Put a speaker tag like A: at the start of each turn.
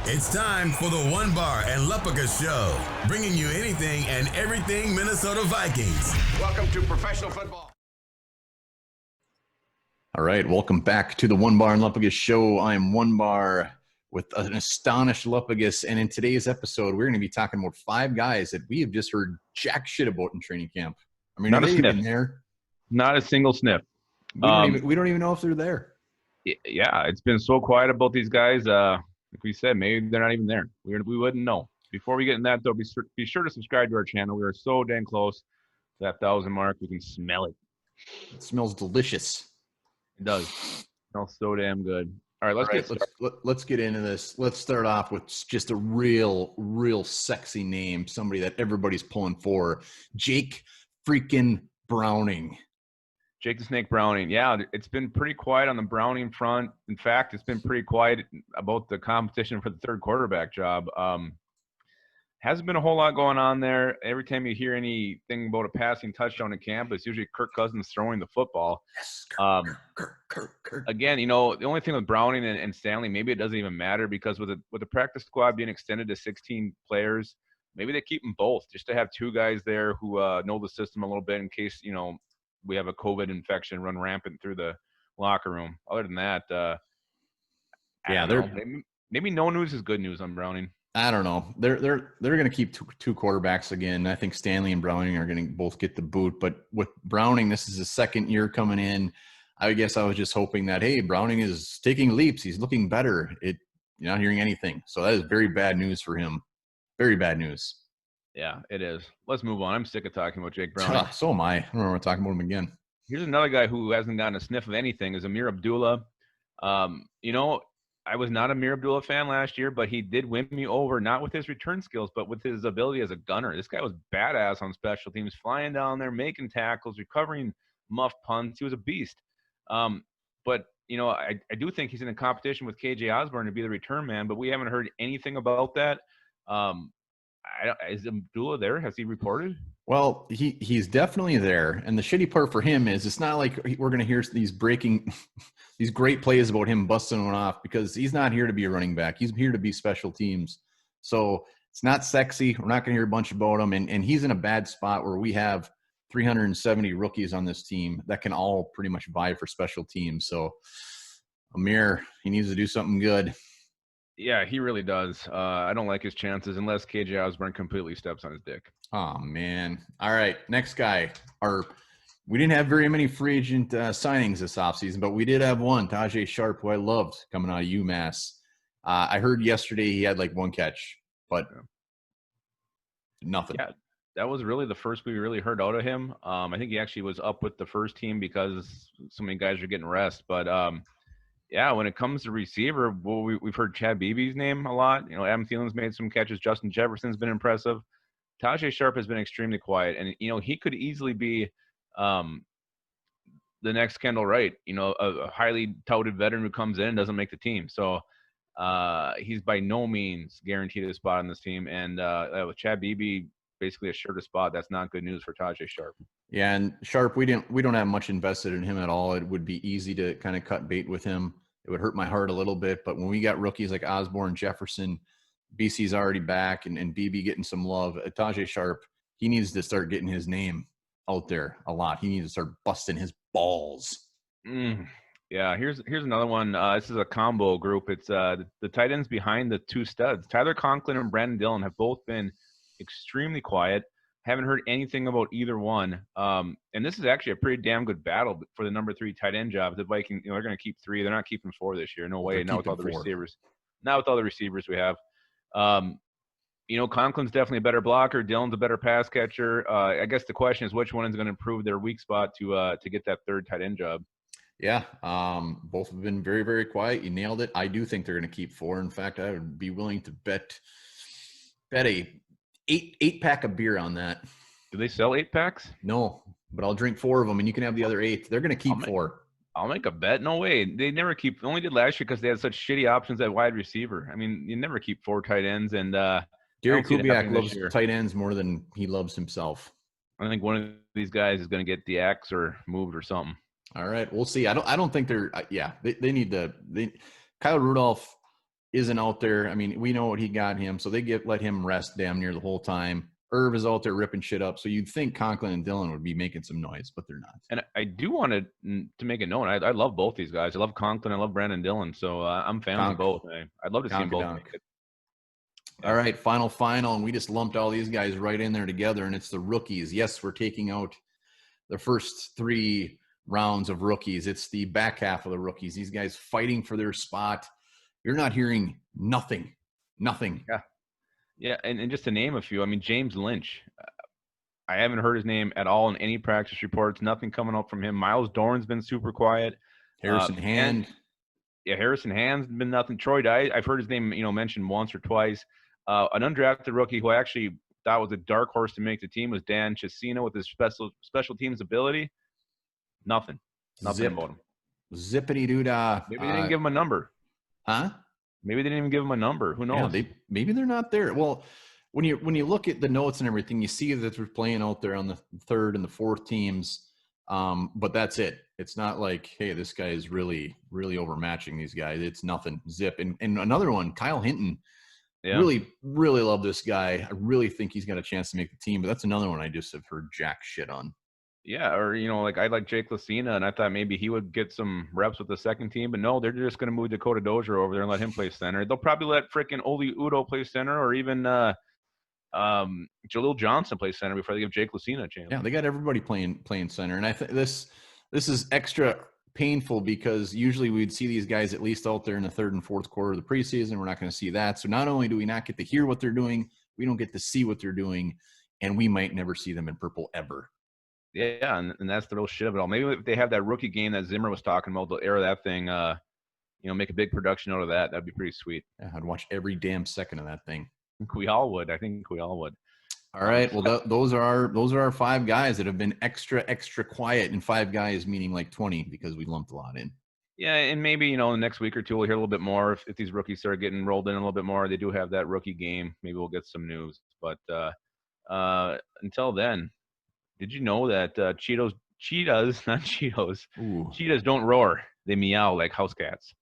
A: It's time for the One Bar and Lupaga Show, bringing you anything and everything Minnesota Vikings. Welcome to professional football.
B: All right, welcome back to the One Bar and Lupagus Show. I am One Bar with an astonished Lupagus, and in today's episode, we're going to be talking about 5 guys that we have just heard jack shit about in training camp. I mean,
C: Not
B: are
C: a
B: they
C: sniff.
B: even there?
C: Not a single sniff.
B: We don't even know if they're there.
C: Yeah, it's been so quiet about these guys. Like we said, maybe they're not even there. We wouldn't know. Before we get in that, though, be sure to subscribe to our channel. We are so dang close to that 1,000 mark. We can smell it.
B: It smells delicious.
C: It does. It smells so damn good. All right,
B: let's get into this. Let's start off with just a real sexy name, somebody that everybody's pulling for. Jake freaking Browning.
C: Jake the Snake Browning. Yeah, it's been pretty quiet on the Browning front. In fact, it's been pretty quiet about the competition for the third quarterback job. Hasn't been a whole lot going on there. Every time you hear anything about a passing touchdown in camp, it's usually Kirk Cousins throwing the football.
B: Yes, Kirk.
C: Again, the only thing with Browning and Stanley, maybe it doesn't even matter because with the practice squad being extended to 16 players, maybe they keep them both just to have 2 guys there who know the system a little bit in case, we have a COVID infection run rampant through the locker room. Other than that, maybe no news is good news on Browning.
B: I don't know. They're going to keep two quarterbacks again. I think Stanley and Browning are going to both get the boot. But with Browning, this is his second year coming in. I guess I was just hoping that, hey, Browning is taking leaps. He's looking better. You're not hearing anything. So that is very bad news for him. Very bad news.
C: Yeah, it is. Let's move on. I'm sick of talking about Jake Browning.
B: So am I. I don't want to talk about him again.
C: Here's another guy who hasn't gotten a sniff of anything is Amir Abdullah. I was not a Amir Abdullah fan last year, but he did win me over, not with his return skills, but with his ability as a gunner. This guy was badass on special teams, flying down there, making tackles, recovering muff punts. He was a beast. But I do think he's in a competition with KJ Osborne to be the return man, but we haven't heard anything about that. Is Abdullah there? Has he reported?
B: Well, he's definitely there. And the shitty part for him is it's not like we're going to hear these great plays about him busting one off because he's not here to be a running back. He's here to be special teams. So it's not sexy. We're not going to hear a bunch about him. And he's in a bad spot where we have 370 rookies on this team that can all pretty much vie for special teams. So Amir, he needs to do something good.
C: Yeah, he really does. I don't like his chances unless KJ Osborne completely steps on his dick.
B: Oh, man. All right, next guy. We didn't have very many free agent signings this offseason, but we did have one, Tajay Sharp, who I loved coming out of UMass. I heard yesterday he had like 1 catch, but nothing.
C: Yeah, that was really the first we really heard out of him. I think he actually was up with the first team because so many guys are getting rest, but yeah, when it comes to receiver, we've heard Chad Beebe's name a lot. Adam Thielen's made some catches. Justin Jefferson's been impressive. Tajay Sharp has been extremely quiet, and he could easily be the next Kendall Wright. A highly touted veteran who comes in and doesn't make the team. So he's by no means guaranteed a spot on this team. And with Chad Beebe basically assured a spot, that's not good news for Tajay Sharp.
B: Yeah, and Sharp, we don't have much invested in him at all. It would be easy to kind of cut bait with him. It would hurt my heart a little bit, but when we got rookies like Osborne, Jefferson, BC's already back, and BB getting some love, Tajay Sharp, he needs to start getting his name out there a lot. He needs to start busting his balls.
C: Yeah, here's another one. This is a combo group. It's the tight ends behind the 2 studs. Tyler Conklin and Brandon Dillon have both been extremely quiet. Haven't heard anything about either one. And this is actually a pretty damn good battle for the number 3 tight end job. The Vikings, they're going to keep 3. They're not keeping 4 this year. No way. Now with all the receivers. Now with all the receivers we have. Conklin's definitely a better blocker. Dillon's a better pass catcher. I guess the question is which one is going to improve their weak spot to get that 3rd tight end job.
B: Yeah, both have been very, very quiet. You nailed it. I do think they're going to keep 4. In fact, I would be willing to bet a eight pack of beer on that.
C: Do they sell 8-packs?
B: No, but I'll drink 4 of them, and you can have the other 8. They're going to keep 4.
C: I'll make a bet. No way. They never keep. Only did last year because they had such shitty options at wide receiver. I mean, you never keep 4 tight ends. And
B: Gary Kubiak loves tight ends more than he loves himself.
C: I think one of these guys is going to get the axe or moved or something.
B: All right, we'll see. I don't think they're. They need to. Kyle Rudolph isn't out there. I mean, we know what he got him, so they let him rest damn near the whole time. Irv is out there ripping shit up, so you'd think Conklin and Dillon would be making some noise, but they're not.
C: And I do want to make it known. I love both these guys. I love Conklin. I love Brandon Dillon. So I'm fans of both. I'd love to see them both make it.
B: Yeah. All right, final, and we just lumped all these guys right in there together, and it's the rookies. Yes, we're taking out the first 3 rounds of rookies. It's the back half of the rookies. These guys fighting for their spot. You're not hearing nothing.
C: Yeah, and just to name a few, I mean, James Lynch. I haven't heard his name at all in any practice reports. Nothing coming up from him. Miles Doran's been super quiet.
B: Harrison Hand.
C: Yeah, Harrison Hand's been nothing. Troy Dye, I've heard his name, mentioned once or twice. An undrafted rookie who I actually thought was a dark horse to make the team was Dan Chesina with his special teams ability. Nothing about him.
B: Zippity doodah.
C: Maybe they didn't give him a number.
B: Huh?
C: Maybe they didn't even give him a number. Who knows?
B: Yeah, maybe they're not there. Well, when you look at the notes and everything, you see that they're playing out there on the 3rd and the 4th teams. But that's it. It's not like, hey, this guy is really, really overmatching these guys. It's nothing. Zip. And another one, Kyle Hinton. Yeah. Really, really love this guy. I really think he's got a chance to make the team, but that's another one I just have heard jack shit on.
C: Yeah, or, I like Jake Lucina, and I thought maybe he wowould get some reps with the second team, but no, they're just going to move Dakota Dozier over there and let him play center. They'll probably let frickin' Oli Udo play center, or even Jaleel Johnson play center before they give Jake Lucina a chance.
B: Yeah, they got everybody playing center, and I think this is extra painful because usually we'd see these guys at least out there in the 3rd and 4th quarter of the preseason. We're not going to see that. So not only do we not get to hear what they're doing, we don't get to see what they're doing, and we might never see them in purple ever.
C: Yeah, and that's the real shit of it all. Maybe if they have that rookie game that Zimmer was talking about, they'll air that thing, make a big production out of that. That'd be pretty sweet.
B: Yeah, I'd watch every damn second of that thing.
C: I think we all would.
B: All right. Well, those are our 5 guys that have been extra quiet, and 5 guys meaning like 20 because we lumped a lot in.
C: Yeah, and maybe the next week or two we'll hear a little bit more if these rookies start getting rolled in a little bit more. They do have that rookie game. Maybe we'll get some news. But until then, did you know that cheetahs don't roar, they meow like house cats?